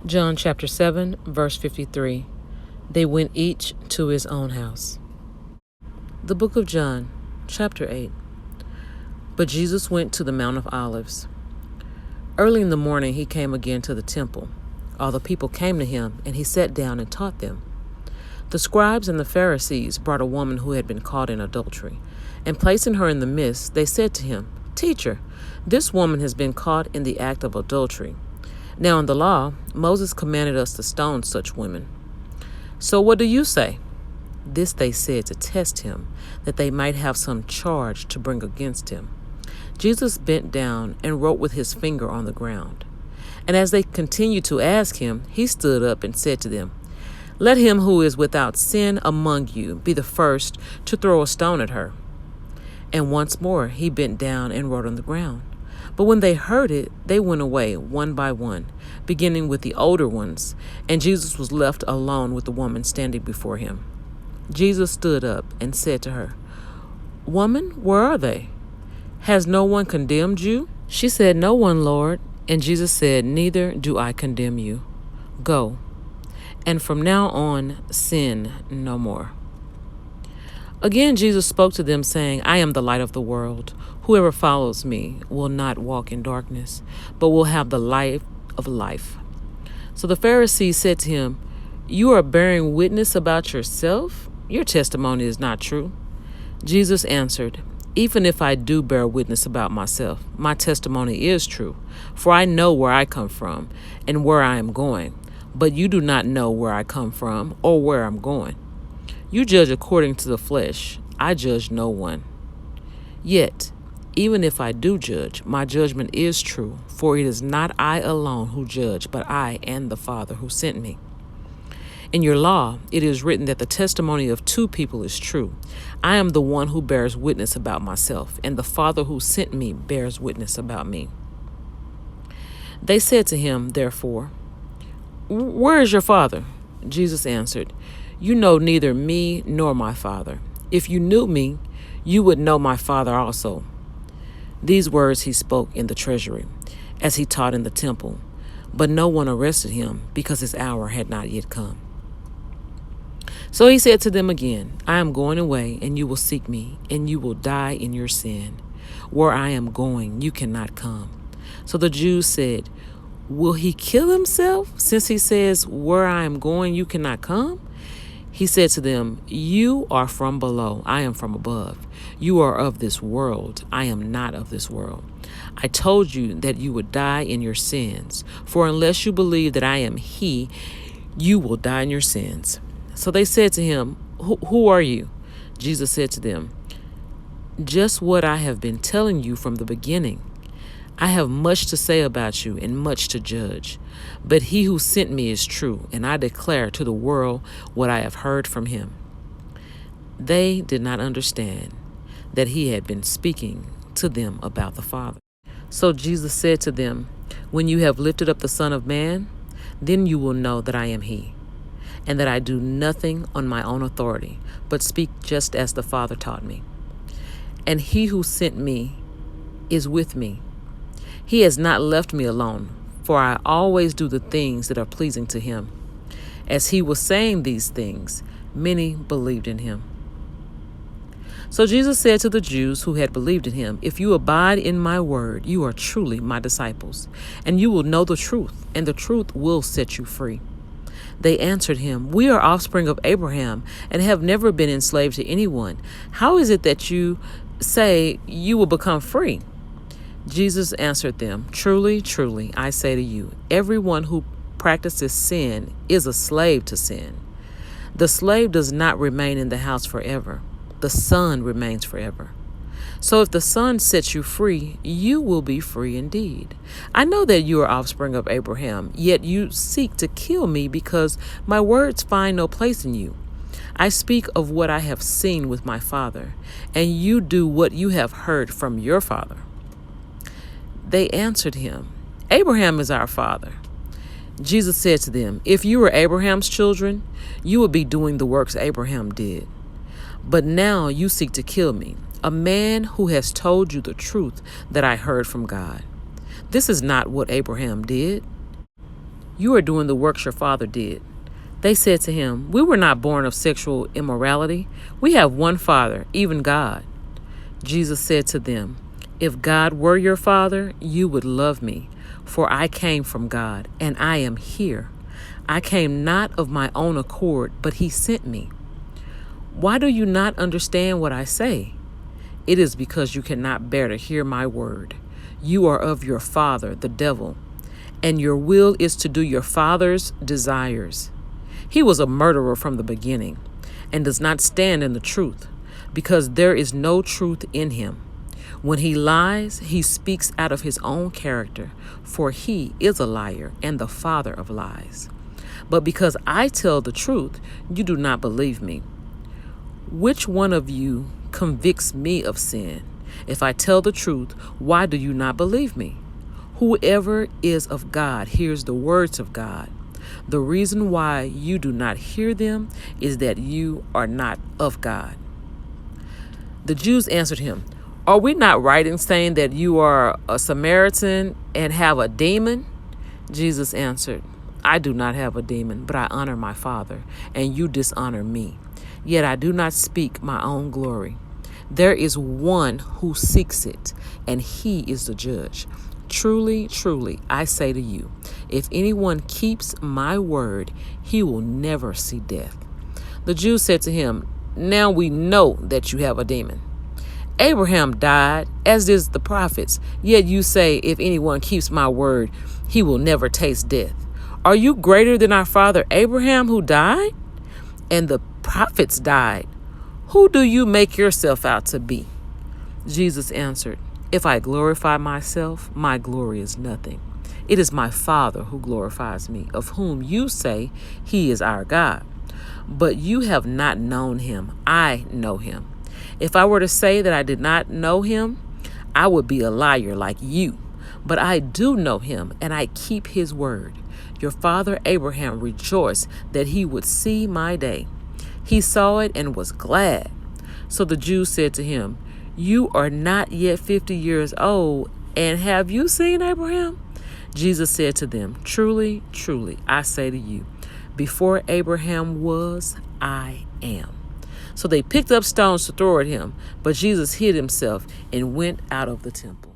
John chapter 7, verse 53. They went each to his own house. The book of John, chapter 8. But Jesus went to the Mount of Olives. Early in the morning he came again to the temple. All the people came to him, and he sat down and taught them. The scribes and the Pharisees brought a woman who had been caught in adultery, and placing her in the midst, they said to him, "Teacher, this woman has been caught in the act of adultery. Now in the law, Moses commanded us to stone such women. So what do you say?" This they said to test him, that they might have some charge to bring against him. Jesus bent down and wrote with his finger on the ground. And as they continued to ask him, he stood up and said to them, "Let him who is without sin among you be the first to throw a stone at her." And once more he bent down and wrote on the ground. But when they heard it, they went away one by one, beginning with the older ones, and Jesus was left alone with the woman standing before him. Jesus stood up and said to her, "Woman, where are they? Has no one condemned you?" She said, "No one, Lord." And Jesus said, "Neither do I condemn you. Go, and from now on sin no more." Again Jesus spoke to them, saying, "I am the light of the world. Whoever follows me will not walk in darkness, but will have the light of life." So the Pharisees said to him, "You are bearing witness about yourself? Your testimony is not true." Jesus answered, "Even if I do bear witness about myself, my testimony is true, for I know where I come from and where I am going, but you do not know where I come from or where I'm going. You judge according to the flesh. I judge no one. Yet, even if I do judge, my judgment is true, for it is not I alone who judge, but I and the Father who sent me. In your law, it is written that the testimony of two people is true. I am the one who bears witness about myself, and the Father who sent me bears witness about me." They said to him, therefore, "Where is your Father?" Jesus answered, "You know neither me nor my Father. If you knew me, you would know my Father also." These words he spoke in the treasury, as he taught in the temple, but no one arrested him, because his hour had not yet come. So he said to them again, "I am going away, and you will seek me, and you will die in your sin. Where I am going, you cannot come." So the Jews said, "Will he kill himself, since he says, 'Where I am going, you cannot come'?" He said to them, "You are from below, I am from above. You are of this world, I am not of this world. I told you that you would die in your sins, for unless you believe that I am he, you will die in your sins." So they said to him, Who are you?" Jesus said to them, "Just what I have been telling you from the beginning. I have much to say about you and much to judge, but he who sent me is true, and I declare to the world what I have heard from him." They did not understand that he had been speaking to them about the Father. So Jesus said to them, "When you have lifted up the Son of Man, then you will know that I am he, and that I do nothing on my own authority, but speak just as the Father taught me. And he who sent me is with me. He has not left me alone, for I always do the things that are pleasing to him." As he was saying these things, many believed in him. So Jesus said to the Jews who had believed in him, "If you abide in my word, you are truly my disciples, and you will know the truth, and the truth will set you free." They answered him, "We are offspring of Abraham and have never been enslaved to anyone. How is it that you say you will become free?" Jesus answered them, "Truly, truly, I say to you, everyone who practices sin is a slave to sin. The slave does not remain in the house forever. The Son remains forever. So if the Son sets you free, you will be free indeed. I know that you are offspring of Abraham, yet you seek to kill me because my words find no place in you. I speak of what I have seen with my Father, and you do what you have heard from your father." They answered him, "Abraham is our father." Jesus said to them, "If you were Abraham's children, you would be doing the works Abraham did. But now you seek to kill me, a man who has told you the truth that I heard from God. This is not what Abraham did. You are doing the works your father did." They said to him, "We were not born of sexual immorality. We have one Father, even God." Jesus said to them, "If God were your Father, you would love me, for I came from God, and I am here. I came not of my own accord, but he sent me. Why do you not understand what I say? It is because you cannot bear to hear my word. You are of your father, the devil, and your will is to do your father's desires. He was a murderer from the beginning and does not stand in the truth, because there is no truth in him. When he lies, he speaks out of his own character, for he is a liar and the father of lies. But because I tell the truth, you do not believe me. Which one of you convicts me of sin? If I tell the truth, why do you not believe me? Whoever is of God hears the words of God. The reason why you do not hear them is that you are not of God." The Jews answered him, "Are we not right in saying that you are a Samaritan and have a demon?" Jesus answered, "I do not have a demon, but I honor my Father, and you dishonor me. Yet I do not speak my own glory. There is one who seeks it, and he is the judge. Truly, truly, I say to you, if anyone keeps my word, he will never see death." The Jews said to him, "Now we know that you have a demon. Abraham died, as did the prophets, yet you say, if anyone keeps my word, he will never taste death. Are you greater than our father Abraham, who died? And the prophets died. Who do you make yourself out to be?" Jesus answered, "If I glorify myself, my glory is nothing. It is my Father who glorifies me, of whom you say he is our God. But you have not known him. I know him. If I were to say that I did not know him, I would be a liar like you. But I do know him, and I keep his word. Your father Abraham rejoiced that he would see my day. He saw it and was glad." So the Jews said to him, "You are not yet 50 years old, and have you seen Abraham?" Jesus said to them, "Truly, truly, I say to you, before Abraham was, I am." So they picked up stones to throw at him, but Jesus hid himself and went out of the temple.